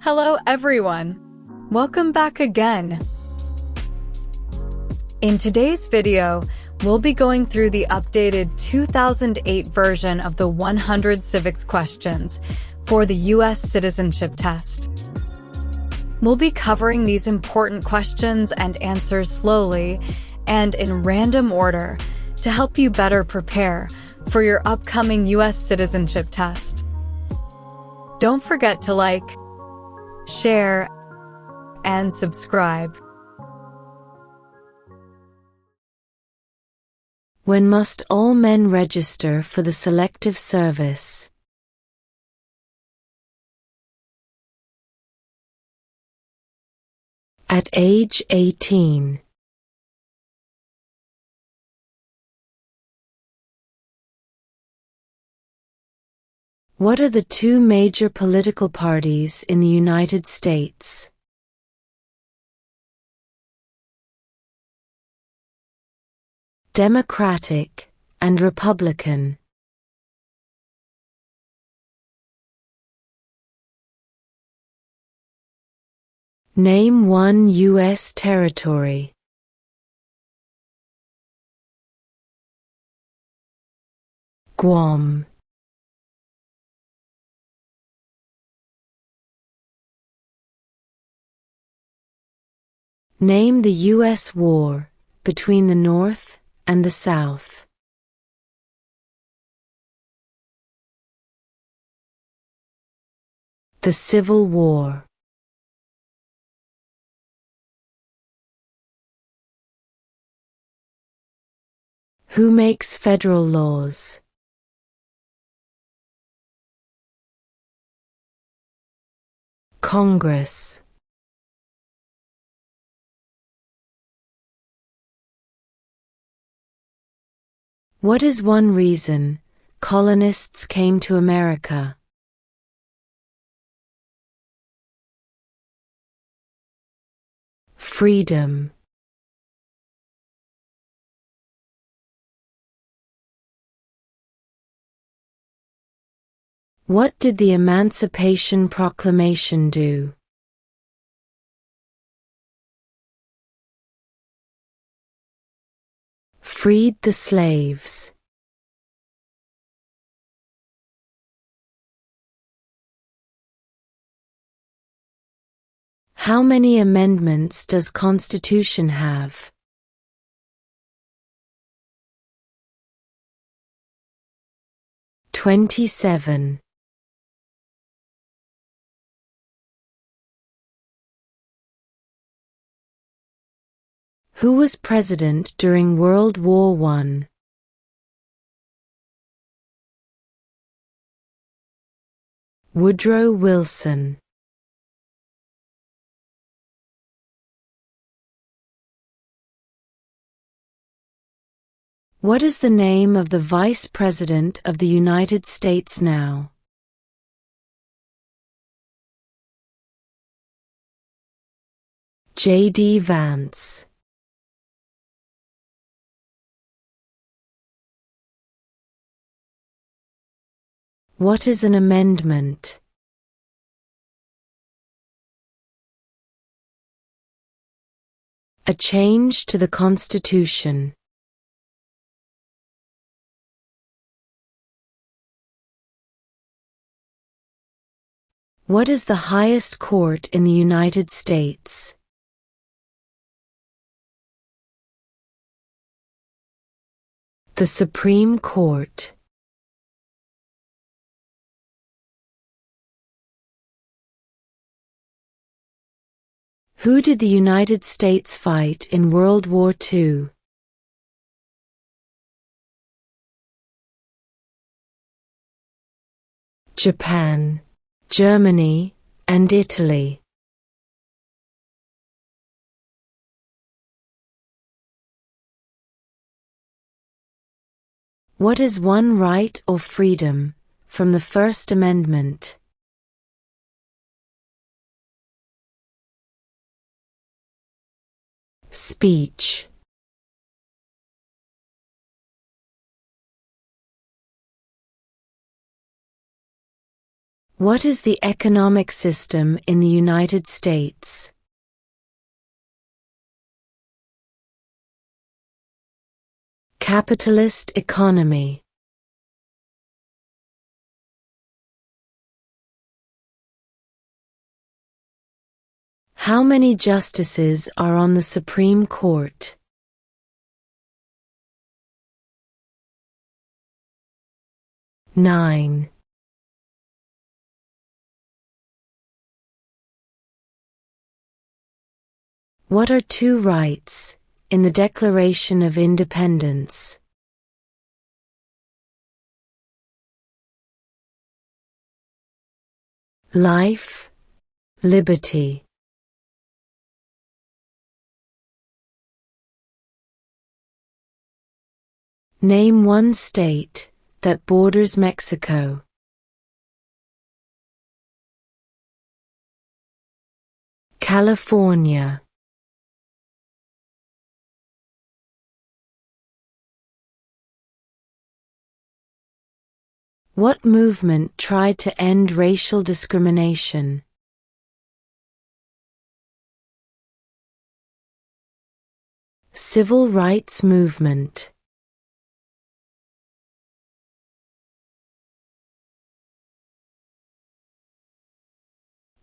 Hello everyone! Welcome back again! In today's video, we'll be going through the updated 2008 version of the 100 civics questions for the U.S. Citizenship Test. We'll be covering these important questions and answers slowly and in random order to help you better prepare for your upcoming U.S. Citizenship Test. Don't forget to like, share, and subscribe. When must all men register for the Selective Service? At age 18. What are the two major political parties in the United States? Democratic and Republican. Name one U.S. territory. Guam. Name the U.S. war between the North and the South. The Civil War. Who makes federal laws? Congress. What is one reason colonists came to America? Freedom. What did the Emancipation Proclamation do? Freed the slaves. How many amendments does Constitution have? 27. Who was president during World War I? Woodrow Wilson. What is the name of the Vice President of the United States now? J.D. Vance. What is an amendment? A change to the Constitution. What is the highest court in the United States? The Supreme Court. Who did the United States fight in World War II? Japan, Germany, and Italy. What is one right or freedom from the First Amendment? Speech. What is the economic system in the United States? Capitalist economy. How many justices are on the Supreme Court? 9. What are two rights in the Declaration of Independence? Life, liberty. Name one state that borders Mexico. California. What movement tried to end racial discrimination? Civil rights movement.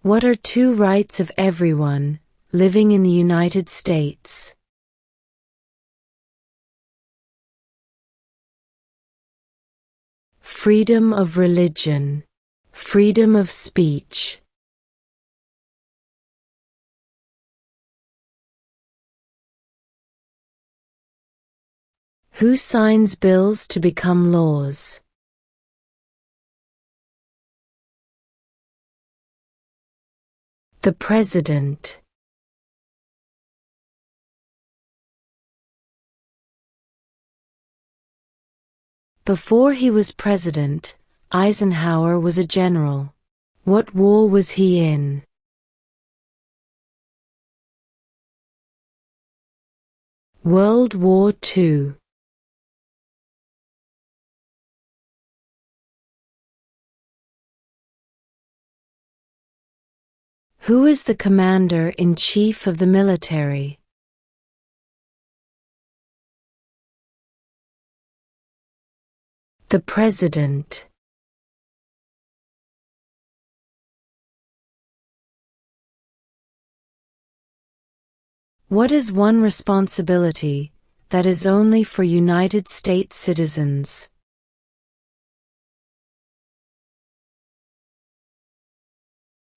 What are two rights of everyone living in the United States? Freedom of religion, freedom of speech. Who signs bills to become laws? The President. Before he was president, Eisenhower was a general. What war was he in? World War II. Who is the commander-in-chief of the military? The President. What is one responsibility that is only for United States citizens?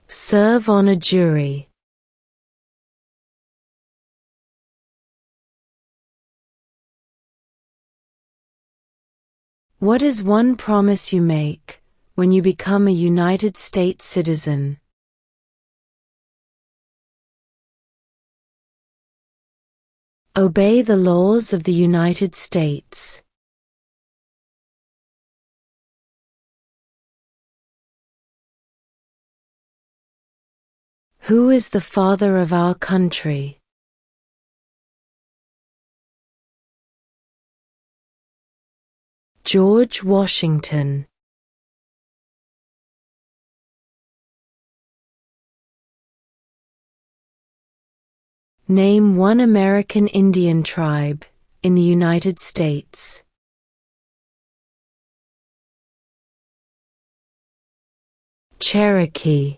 Serve on a jury. What is one promise you make when you become a United States citizen? Obey the laws of the United States. Who is the father of our country? George Washington. Name one American Indian tribe in the United States. Cherokee.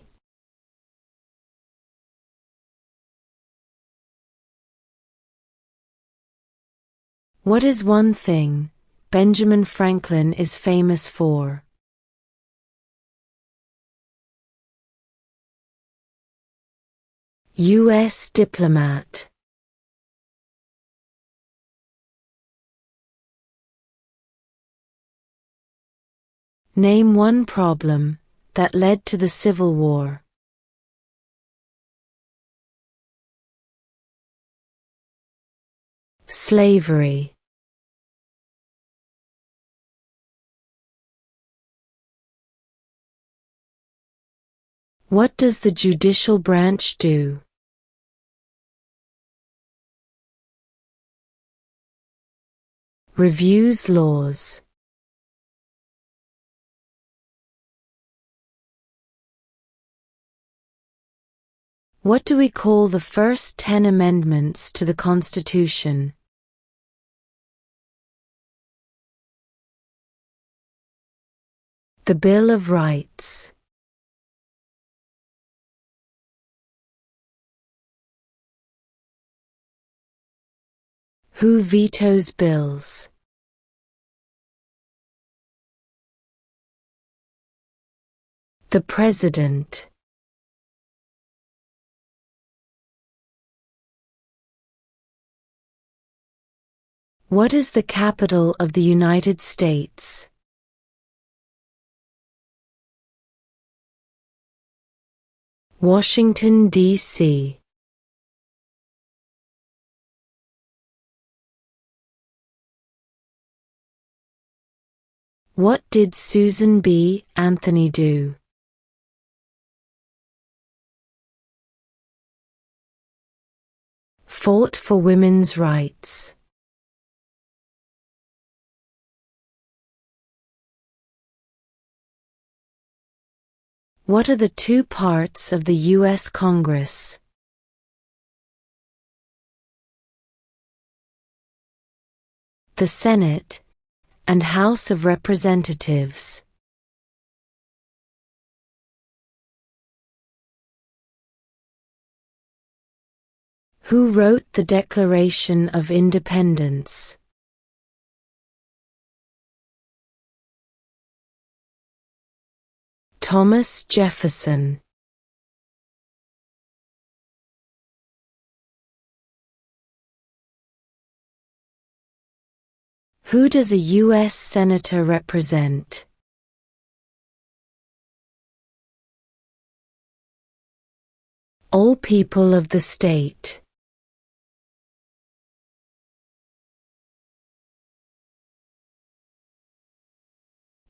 What is one thing Benjamin Franklin is famous for? U.S. diplomat. Name one problem that led to the Civil War. Slavery. What does the judicial branch do? Reviews laws. What do we call the first 10 amendments to the Constitution? The Bill of Rights. Who vetoes bills? The President. What is the capital of the United States? Washington, D.C. What did Susan B. Anthony do? Fought for women's rights. What are the two parts of the U.S. Congress? The Senate and House of Representatives. Who wrote the Declaration of Independence? Thomas Jefferson. Who does a U.S. Senator represent? All people of the state.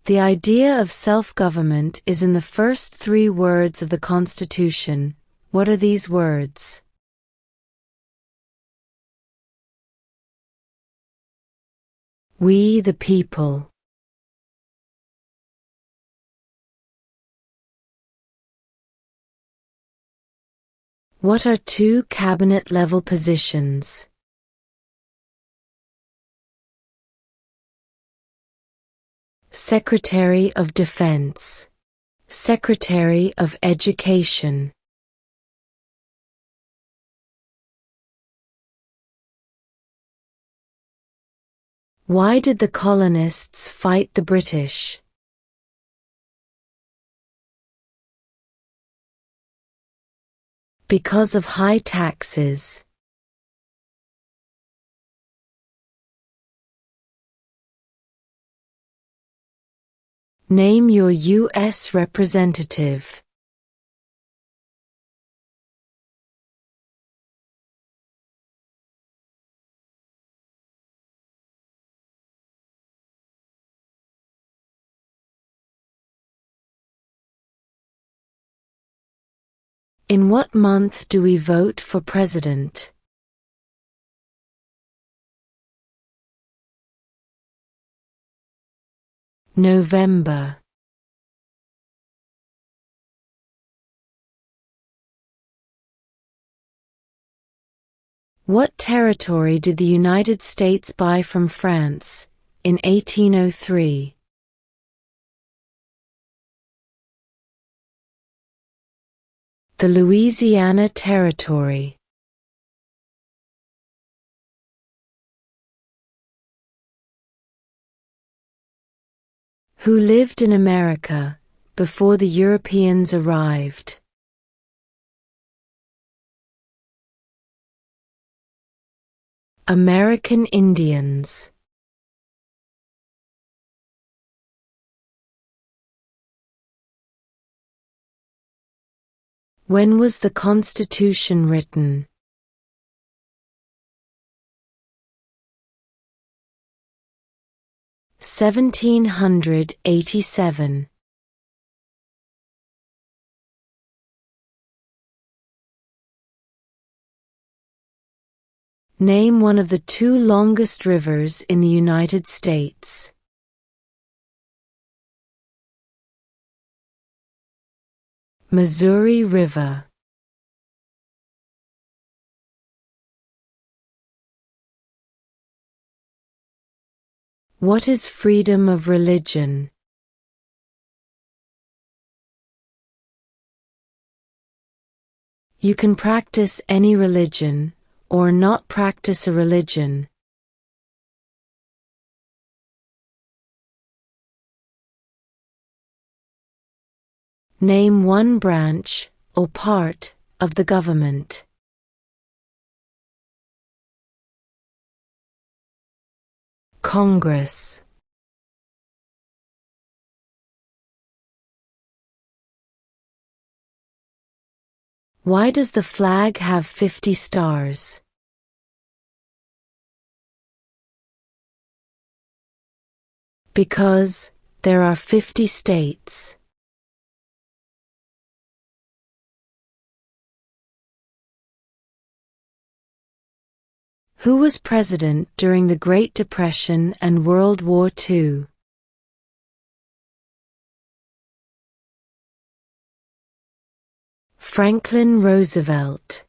The idea of self-government is in the first 3 words of the Constitution. What are these words? We the people. What are 2 cabinet-level positions? Secretary of Defense. Secretary of Education. Why did the colonists fight the British? Because of high taxes. Name your U.S. representative. In what month do we vote for president? November. What territory did the United States buy from France in 1803? The Louisiana Territory. Who lived in America before the Europeans arrived? American Indians. When was the Constitution written? 1787. Name one of the 2 longest rivers in the United States. Missouri River. What is freedom of religion? You can practice any religion, or not practice a religion. Name one branch, or part, of the government. Congress. Why does the flag have 50 stars? Because there are 50 states. Who was president during the Great Depression and World War II? Franklin Roosevelt.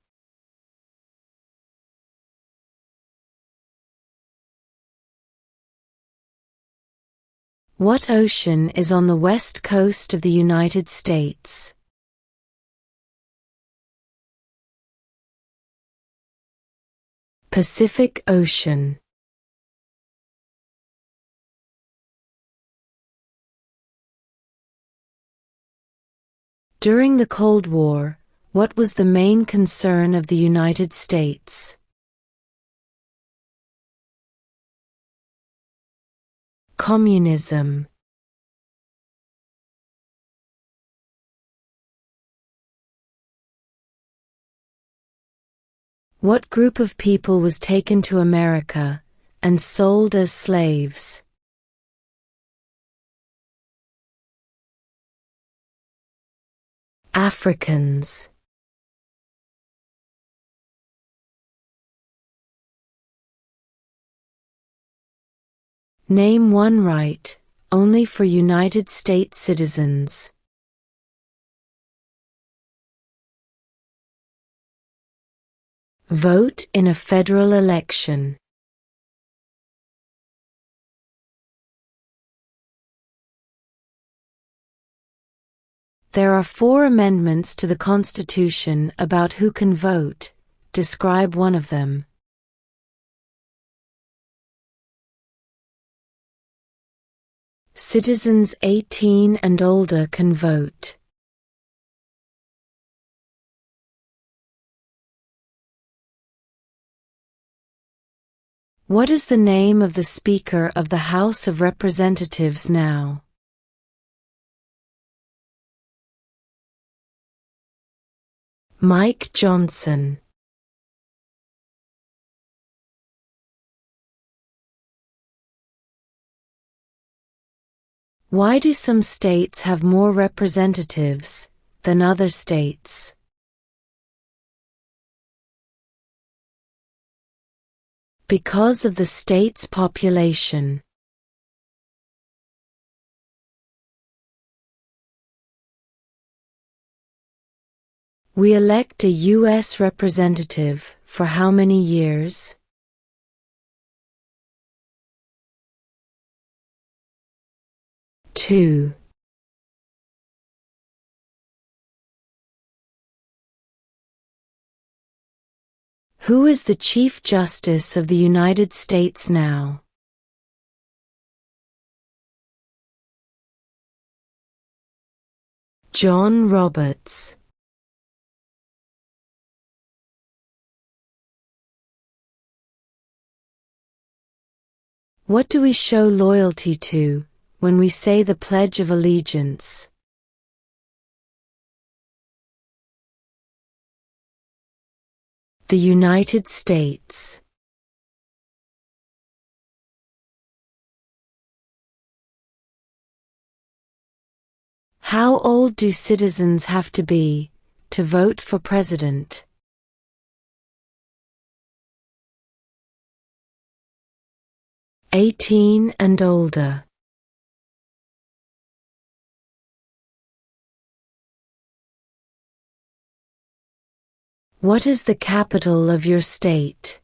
What ocean is on the west coast of the United States? Pacific Ocean. During the Cold War, what was the main concern of the United States? Communism. What group of people was taken to America and sold as slaves? Africans. Name one right, only for United States citizens. Vote in a federal election. There are 4 amendments to the Constitution about who can vote. Describe one of them. Citizens 18 and older can vote. What is the name of the Speaker of the House of Representatives now? Mike Johnson. Why do some states have more representatives than other states? Because of the state's population. We elect a U.S. representative for how many years? Two. Who is the Chief Justice of the United States now? John Roberts. What do we show loyalty to when we say the Pledge of Allegiance? The United States. How old do citizens have to be to vote for president? 18 and older. What is the capital of your state?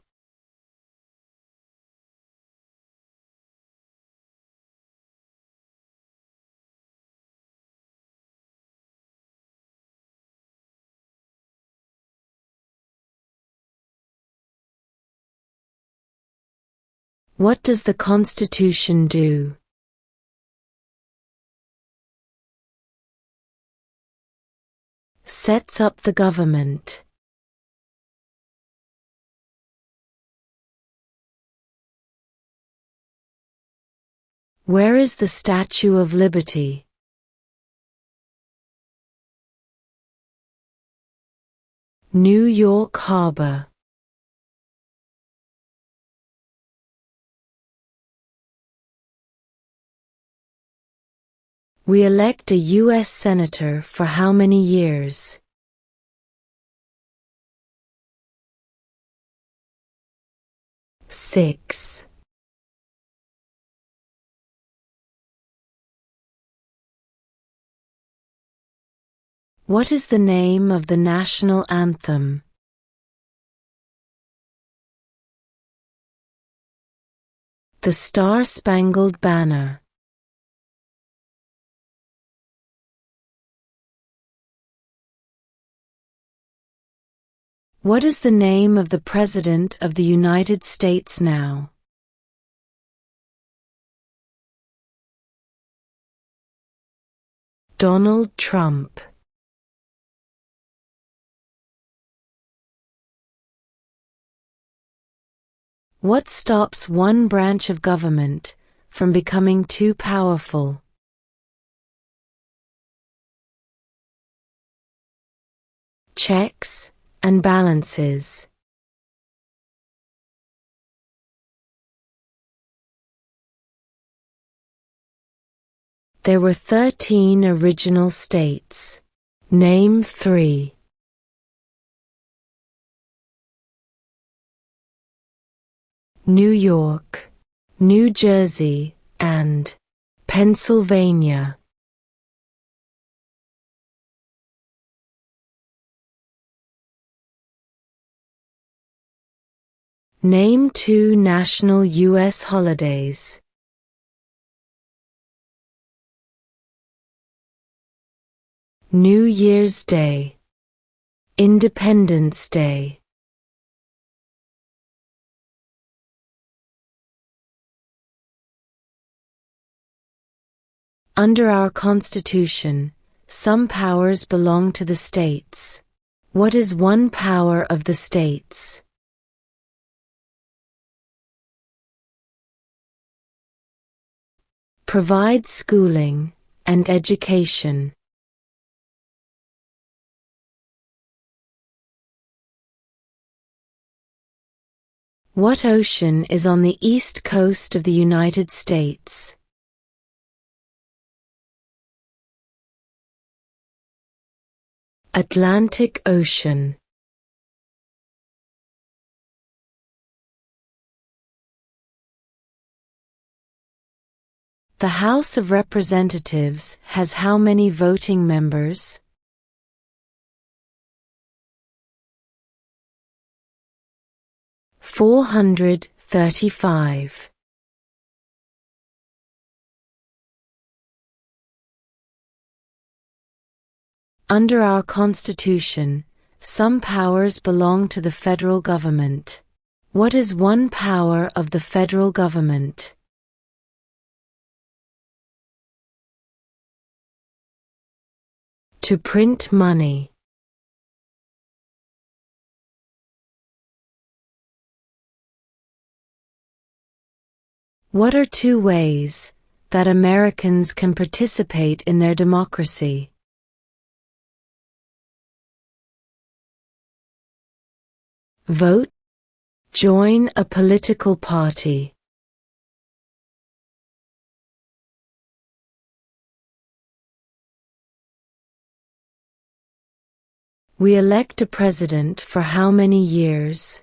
What does the Constitution do? Sets up the government. Where is the Statue of Liberty? New York Harbor. We elect a U.S. Senator for how many years? Six. What is the name of the national anthem? The Star-Spangled Banner. What is the name of the President of the United States now? Donald Trump. What stops one branch of government from becoming too powerful? Checks and balances. There were 13 original states. Name 3. New York, New Jersey, and Pennsylvania. Name 2 national U.S. holidays. New Year's Day, Independence Day. Under our Constitution, some powers belong to the states. What is one power of the states? Provide schooling and education. What ocean is on the east coast of the United States? Atlantic Ocean. The House of Representatives has how many voting members? 435. Under our Constitution, some powers belong to the federal government. What is one power of the federal government? To print money. What are 2 ways that Americans can participate in their democracy? Vote. Join a political party. We elect a president for how many years?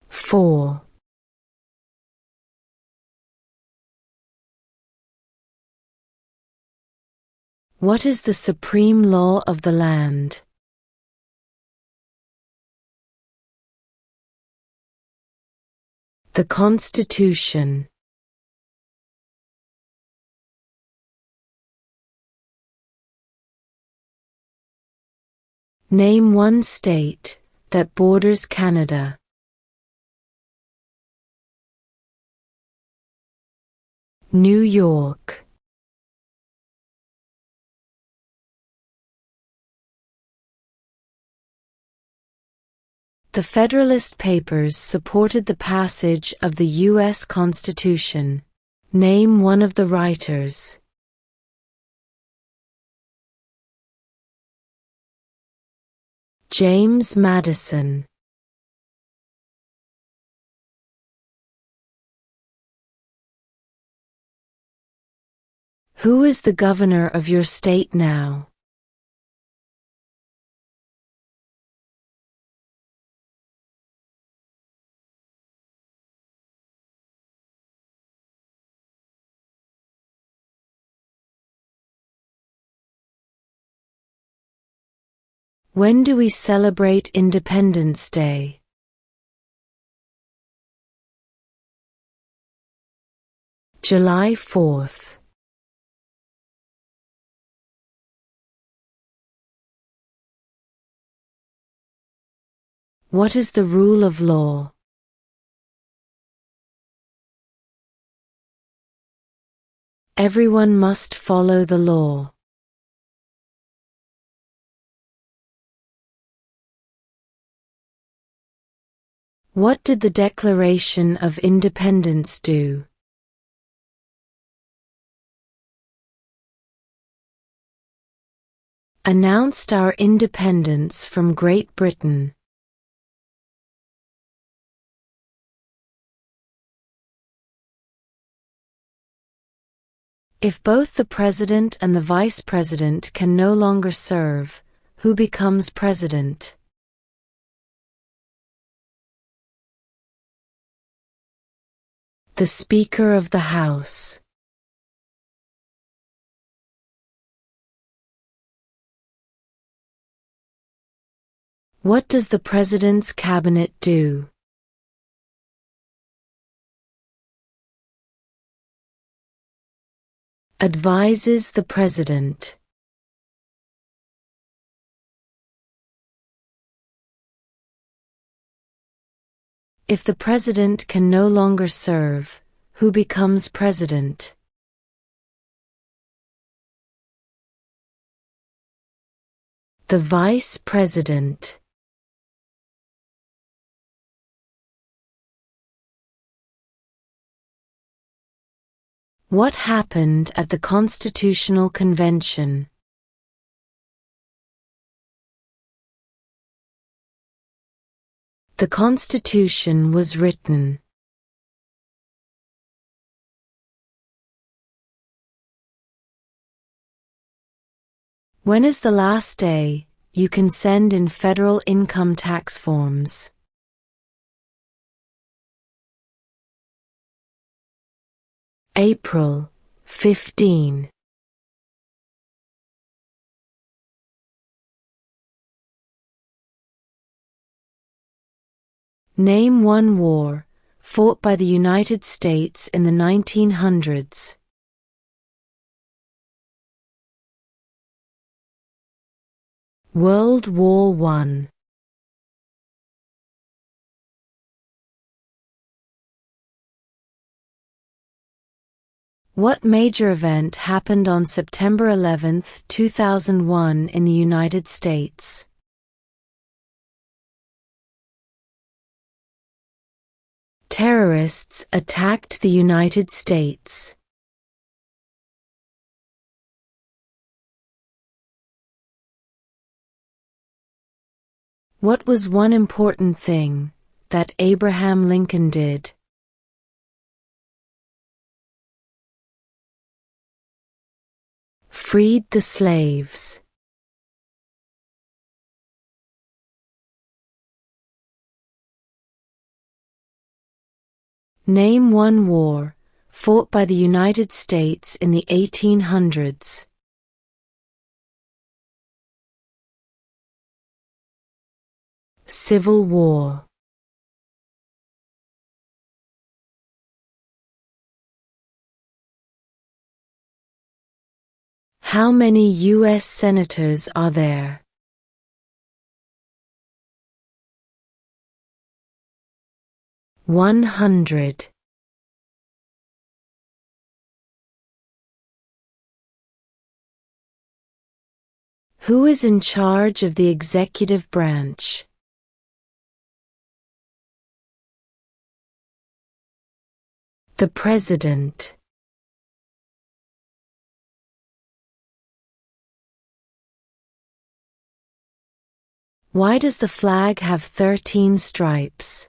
4. What is the supreme law of the land? The Constitution. Name one state that borders Canada. New York. The Federalist Papers supported the passage of the U.S. Constitution. Name one of the writers. James Madison. Who is the governor of your state now? When do we celebrate Independence Day? July 4th. What is the rule of law? Everyone must follow the law. What did the Declaration of Independence do? Announced our independence from Great Britain. If both the President and the Vice President can no longer serve, who becomes President? The Speaker of the House. What does the President's Cabinet do? Advises the President. If the President can no longer serve, who becomes President? The Vice President. What happened at the Constitutional Convention? The Constitution was written. When is the last day you can send in federal income tax forms? April 15. Name one war fought by the United States in the 1900s. World War I. What major event happened on September 11, 2001 in the United States? Terrorists attacked the United States. What was one important thing that Abraham Lincoln did? Freed the slaves. Name one war fought by the United States in the 1800s. Civil War. How many U.S. senators are there? 100. Who is in charge of the executive branch? The President. Why does the flag have 13 stripes?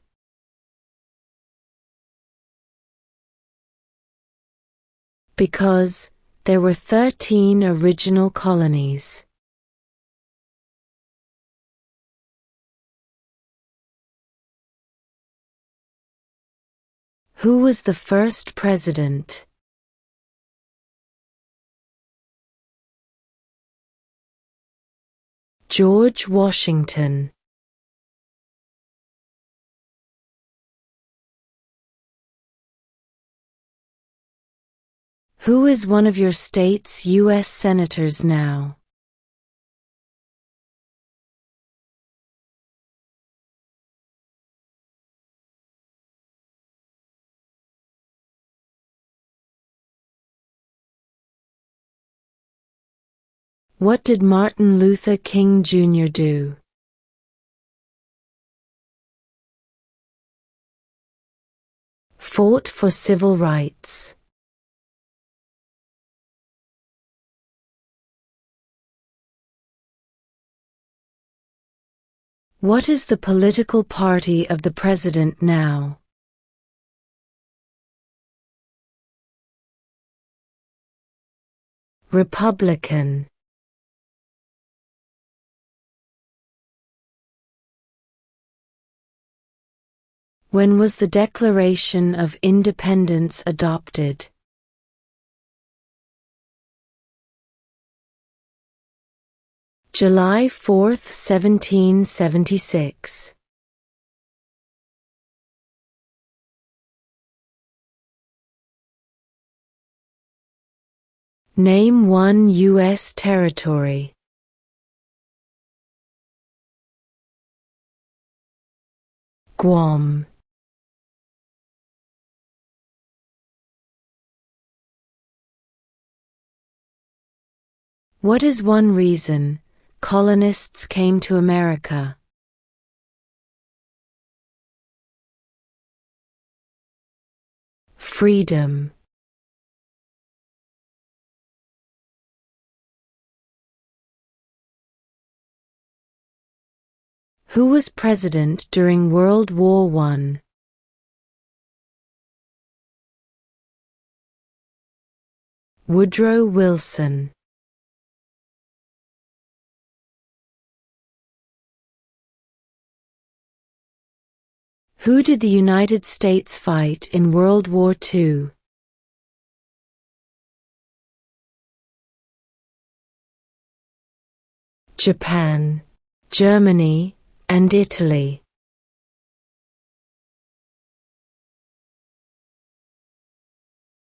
Because there were 13 original colonies. Who was the first president? George Washington. Who is one of your state's U.S. senators now? What did Martin Luther King Jr. do? Fought for civil rights. What is the political party of the president now? Republican. When was the Declaration of Independence adopted? July 4, 1776. Name one U.S. territory. Guam. What is one reason colonists came to America? Freedom. Who was president during World War I? Woodrow Wilson. Who did the United States fight in World War II? Japan, Germany, and Italy.